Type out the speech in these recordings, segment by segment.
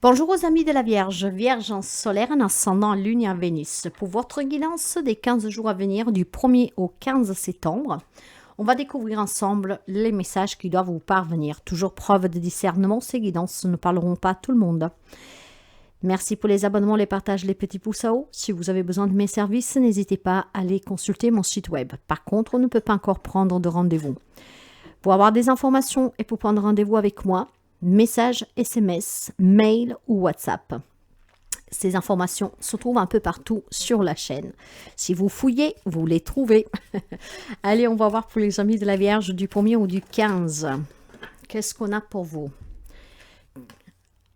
Bonjour aux amis de la Vierge, Vierge en solaire, en ascendant Lune et en Vénus. Pour votre guidance des 15 jours à venir, du 1er au 15 septembre, on va découvrir ensemble les messages qui doivent vous parvenir. Toujours preuve de discernement, ces guidances ne parleront pas à tout le monde. Merci pour les abonnements, les partages, les petits pouces à haut. Si vous avez besoin de mes services, n'hésitez pas à aller consulter mon site web. Par contre, on ne peut pas encore prendre de rendez-vous. Pour avoir des informations et pour prendre rendez-vous avec moi, message SMS, mail ou WhatsApp. Ces informations se trouvent un peu partout sur la chaîne. Si vous fouillez, vous les trouvez. Allez, on va voir pour les amis de la Vierge du 1er ou du 15. Qu'est-ce qu'on a pour vous?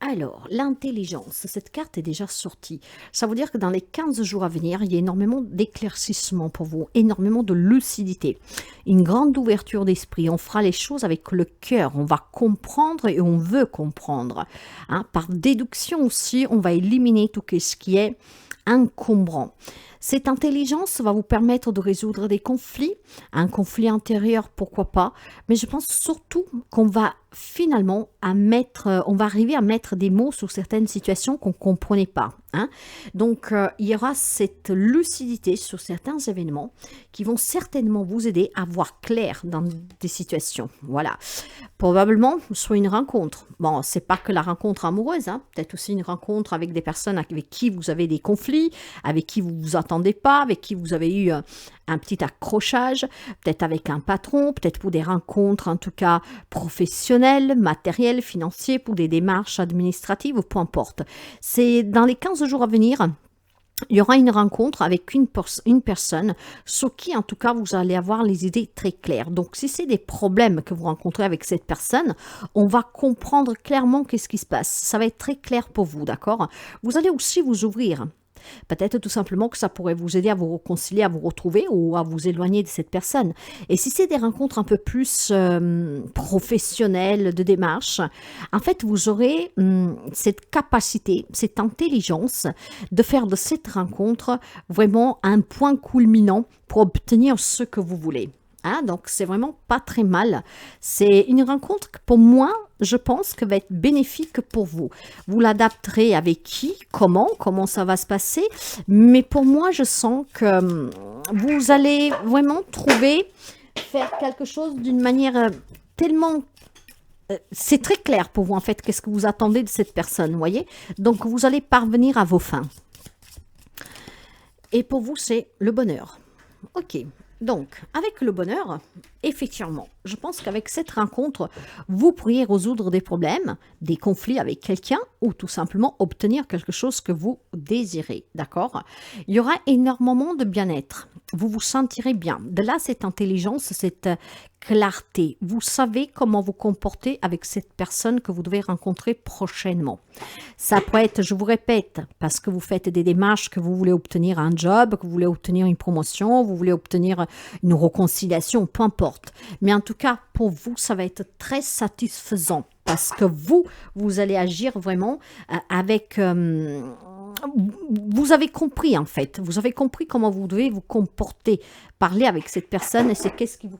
Alors, l'intelligence, cette carte est déjà sortie. Ça veut dire que dans les 15 jours à venir, il y a énormément d'éclaircissement pour vous, énormément de lucidité, une grande ouverture d'esprit. On fera les choses avec le cœur, on va comprendre et on veut comprendre. Hein. Par déduction aussi, on va éliminer tout ce qui est encombrant. Cette intelligence va vous permettre de résoudre des conflits, un conflit intérieur, pourquoi pas, mais je pense surtout qu'on va finalement on va arriver à mettre des mots sur certaines situations qu'on ne comprenait pas. Hein. Donc, il y aura cette lucidité sur certains événements qui vont certainement vous aider à voir clair dans des situations. Voilà. Probablement, soit une rencontre. Bon, c'est pas que la rencontre amoureuse, hein. Peut-être aussi une rencontre avec des personnes avec qui vous avez des conflits, avec qui vous vous attendez pas, avec qui vous avez eu un petit accrochage, peut-être avec un patron, peut-être pour des rencontres en tout cas professionnelles, matérielles, financières, pour des démarches administratives, peu importe. C'est dans les 15 jours à venir. Il y aura une rencontre avec une personne sur qui, en tout cas, vous allez avoir les idées très claires. Donc, si c'est des problèmes que vous rencontrez avec cette personne, on va comprendre clairement qu'est-ce qui se passe. Ça va être très clair pour vous, d'accord? Vous allez aussi vous ouvrir. Peut-être tout simplement que ça pourrait vous aider à vous réconcilier, à vous retrouver ou à vous éloigner de cette personne. Et si c'est des rencontres un peu plus professionnelles, de démarche, en fait, vous aurez cette capacité, cette intelligence de faire de cette rencontre vraiment un point culminant pour obtenir ce que vous voulez. Hein, donc, c'est vraiment pas très mal. C'est une rencontre que, pour moi, je pense que va être bénéfique pour vous. Vous l'adapterez avec qui, comment ça va se passer. Mais pour moi, je sens que vous allez vraiment faire quelque chose d'une manière tellement... c'est très clair pour vous, en fait, qu'est-ce que vous attendez de cette personne, vous voyez? Donc, vous allez parvenir à vos fins. Et pour vous, c'est le bonheur. Ok. Donc, avec le bonheur, effectivement, je pense qu'avec cette rencontre, vous pourriez résoudre des problèmes, des conflits avec quelqu'un ou tout simplement obtenir quelque chose que vous désirez, d'accord? Il y aura énormément de bien-être. Vous vous sentirez bien. De là, cette intelligence, cette clarté. Vous savez comment vous comporter avec cette personne que vous devez rencontrer prochainement. Ça peut être, je vous répète, parce que vous faites des démarches, que vous voulez obtenir un job, que vous voulez obtenir une promotion, vous voulez obtenir une réconciliation, peu importe. Mais en tout cas, pour vous, ça va être très satisfaisant parce que vous allez agir vraiment avec... vous avez compris en fait, vous avez compris comment vous devez vous comporter, parler avec cette personne et c'est qu'est-ce qui vous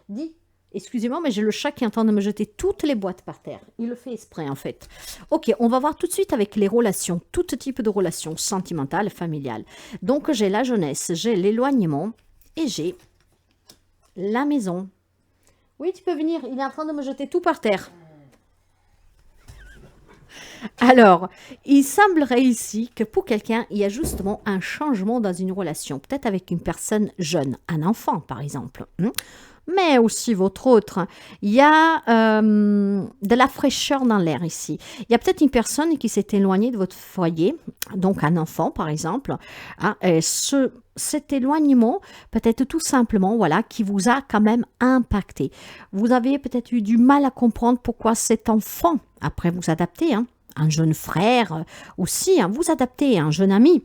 dit. Excusez-moi, mais j'ai le chat qui est en train de me jeter toutes les boîtes par terre. Il le fait exprès, en fait. Ok, on va voir tout de suite avec les relations, tout type de relations, sentimentales, familiales. Donc, j'ai la jeunesse, j'ai l'éloignement et j'ai la maison. Oui, tu peux venir. Il est en train de me jeter tout par terre. Alors, il semblerait ici que pour quelqu'un, il y a justement un changement dans une relation, peut-être avec une personne jeune, un enfant par exemple, mais aussi votre autre. Il y a de la fraîcheur dans l'air ici. Il y a peut-être une personne qui s'est éloignée de votre foyer, donc un enfant par exemple. Hein, et cet éloignement, peut-être tout simplement, voilà, qui vous a quand même impacté. Vous avez peut-être eu du mal à comprendre pourquoi cet enfant, après vous adaptez, hein, un jeune frère aussi, hein, vous adaptez, un jeune ami.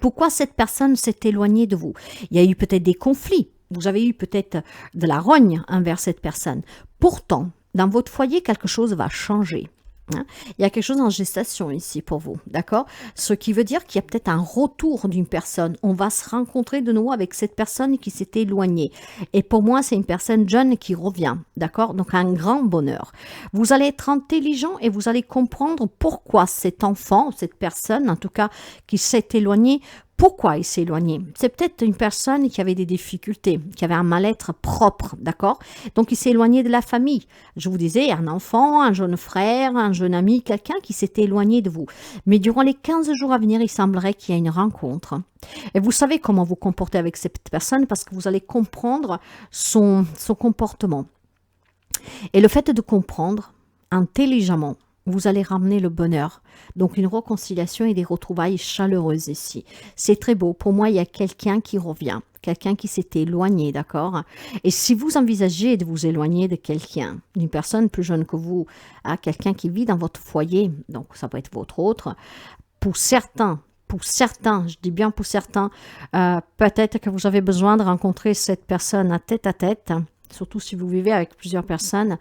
Pourquoi cette personne s'est éloignée de vous? Il y a eu peut-être des conflits. Vous avez eu peut-être de la rogne envers cette personne. Pourtant, dans votre foyer, quelque chose va changer. hein. Il y a quelque chose en gestation ici pour vous, d'accord? Ce qui veut dire qu'il y a peut-être un retour d'une personne. On va se rencontrer de nouveau avec cette personne qui s'était éloignée. Et pour moi, c'est une personne jeune qui revient, d'accord? Donc, un grand bonheur. Vous allez être intelligent et vous allez comprendre pourquoi cet enfant, cette personne, en tout cas, qui s'est éloignée, pourquoi il s'est éloigné? C'est peut-être une personne qui avait des difficultés, qui avait un mal-être propre, d'accord? Donc, il s'est éloigné de la famille. Je vous disais, un enfant, un jeune frère, un jeune ami, quelqu'un qui s'était éloigné de vous. Mais durant les 15 jours à venir, il semblerait qu'il y ait une rencontre. Et vous savez comment vous comporter avec cette personne parce que vous allez comprendre son comportement. Et le fait de comprendre intelligemment, vous allez ramener le bonheur. Donc une réconciliation et des retrouvailles chaleureuses ici. C'est très beau. Pour moi, il y a quelqu'un qui revient, quelqu'un qui s'est éloigné, d'accord? Et si vous envisagez de vous éloigner de quelqu'un, d'une personne plus jeune que vous, à quelqu'un qui vit dans votre foyer, donc ça peut être votre autre, pour certains, je dis bien pour certains, peut-être que vous avez besoin de rencontrer cette personne à tête, surtout si vous vivez avec plusieurs personnes,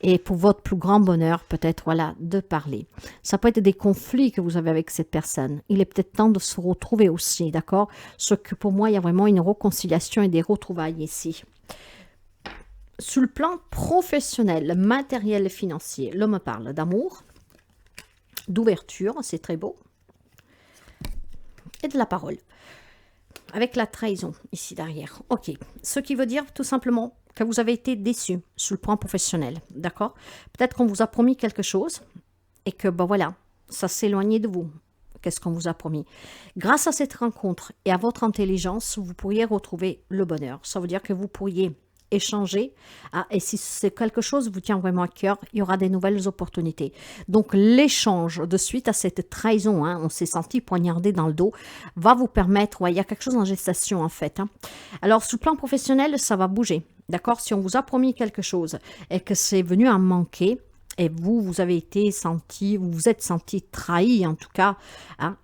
et pour votre plus grand bonheur, peut-être, voilà, de parler. Ça peut être des conflits que vous avez avec cette personne. Il est peut-être temps de se retrouver aussi, d'accord? Ce que pour moi, il y a vraiment une réconciliation et des retrouvailles ici. Sur le plan professionnel, matériel et financier, l'homme parle d'amour, d'ouverture, c'est très beau, et de la parole. Avec la trahison ici derrière. Ok, ce qui veut dire tout simplement que vous avez été déçu sur le plan professionnel, d'accord? Peut-être qu'on vous a promis quelque chose et que, ben voilà, ça s'est éloigné de vous. Qu'est-ce qu'on vous a promis? Grâce à cette rencontre et à votre intelligence, vous pourriez retrouver le bonheur. Ça veut dire que vous pourriez échanger. Et si c'est quelque chose vous tient vraiment à cœur, il y aura des nouvelles opportunités. Donc l'échange de suite à cette trahison, on s'est senti poignardé dans le dos, va vous permettre, il y a quelque chose en gestation en fait. Alors sur le plan professionnel, ça va bouger. D'accord? Si on vous a promis quelque chose et que c'est venu à manquer, et vous avez été senti, vous vous êtes senti trahi en tout cas,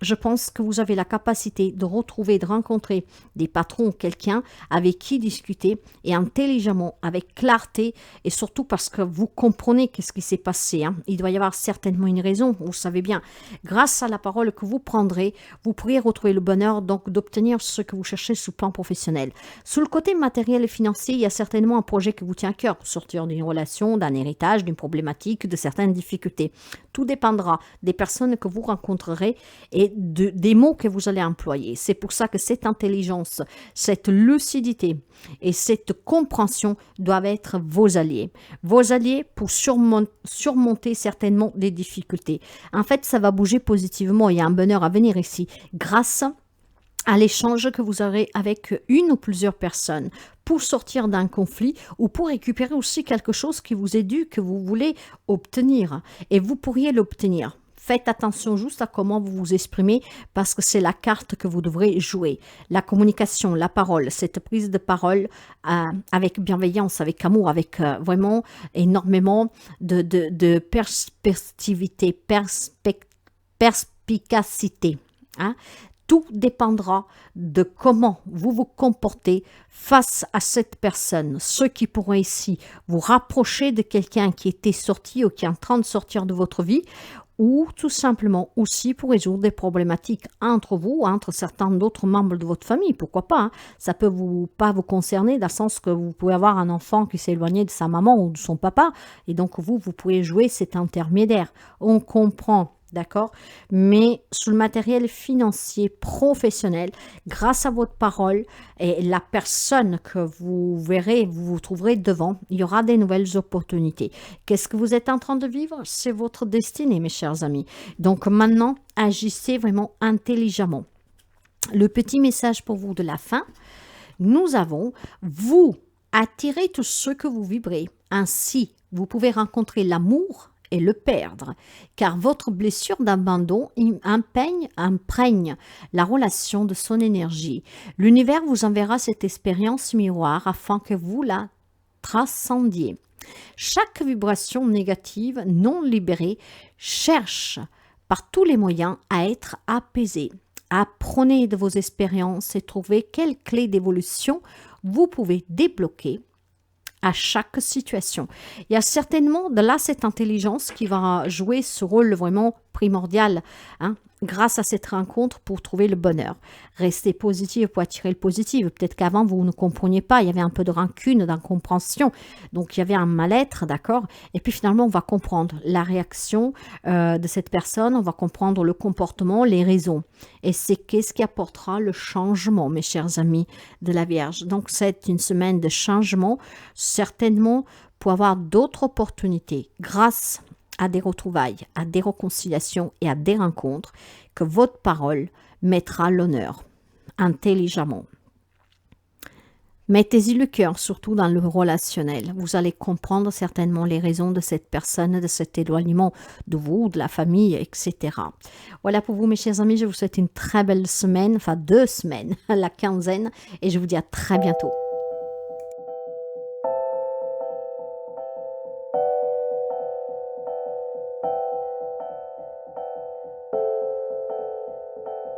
je pense que vous avez la capacité de retrouver, de rencontrer des patrons, quelqu'un avec qui discuter et intelligemment, avec clarté et surtout parce que vous comprenez qu'est-ce qui s'est passé. Il doit y avoir certainement une raison, vous savez bien. Grâce à la parole que vous prendrez, vous pourriez retrouver le bonheur donc d'obtenir ce que vous cherchez sur le plan professionnel. Sur le côté matériel et financier, il y a certainement un projet qui vous tient à cœur, sortir d'une relation, d'un héritage, d'une problématique, de certaines difficultés. Tout dépendra des personnes que vous rencontrerez et des mots que vous allez employer. C'est pour ça que cette intelligence, cette lucidité et cette compréhension doivent être vos alliés. Vos alliés pour surmonter certainement des difficultés. En fait, ça va bouger positivement. Il y a un bonheur à venir ici grâce à l'échange que vous aurez avec une ou plusieurs personnes pour sortir d'un conflit ou pour récupérer aussi quelque chose qui vous est dû, que vous voulez obtenir. Et vous pourriez l'obtenir. Faites attention juste à comment vous vous exprimez parce que c'est la carte que vous devrez jouer. La communication, la parole, cette prise de parole avec bienveillance, avec amour, avec vraiment énormément de perspicacité. Tout dépendra de comment vous vous comportez face à cette personne. Ceux qui pourront ici vous rapprocher de quelqu'un qui était sorti ou qui est en train de sortir de votre vie, ou tout simplement aussi pour résoudre des problématiques entre vous, entre certains d'autres membres de votre famille, pourquoi pas. Ça peut pas vous concerner dans le sens que vous pouvez avoir un enfant qui s'est éloigné de sa maman ou de son papa, et donc vous pouvez jouer cet intermédiaire. On comprend. D'accord? Mais sur le matériel financier professionnel, grâce à votre parole et la personne que vous verrez, vous trouverez devant, il y aura des nouvelles opportunités. Qu'est-ce que vous êtes en train de vivre? C'est votre destinée, mes chers amis. Donc maintenant, agissez vraiment intelligemment. Le petit message pour vous de la fin, nous avons, vous attirez tout ce que vous vibrez. Ainsi, vous pouvez rencontrer l'amour et le perdre, car votre blessure d'abandon imprègne la relation de son énergie. L'univers vous enverra cette expérience miroir afin que vous la transcendiez. Chaque vibration négative non libérée cherche par tous les moyens à être apaisée. Apprenez de vos expériences et trouvez quelle clé d'évolution vous pouvez débloquer à chaque situation. Il y a certainement de là cette intelligence qui va jouer ce rôle vraiment primordial, hein, grâce à cette rencontre pour trouver le bonheur. Restez positif pour attirer le positif. Peut-être qu'avant, vous ne compreniez pas, il y avait un peu de rancune, d'incompréhension, donc il y avait un mal-être, d'accord? Et puis finalement, on va comprendre la réaction de cette personne, on va comprendre le comportement, les raisons. Et c'est qu'est-ce qui apportera le changement, mes chers amis de la Vierge. Donc c'est une semaine de changement, certainement pour avoir d'autres opportunités grâce à des retrouvailles, à des réconciliations et à des rencontres que votre parole mettra l'honneur intelligemment. Mettez-y le cœur, surtout dans le relationnel. Vous allez comprendre certainement les raisons de cette personne, de cet éloignement de vous, de la famille, etc. Voilà pour vous, mes chers amis. Je vous souhaite une très belle semaine, enfin 2 semaines, la quinzaine, et je vous dis à très bientôt.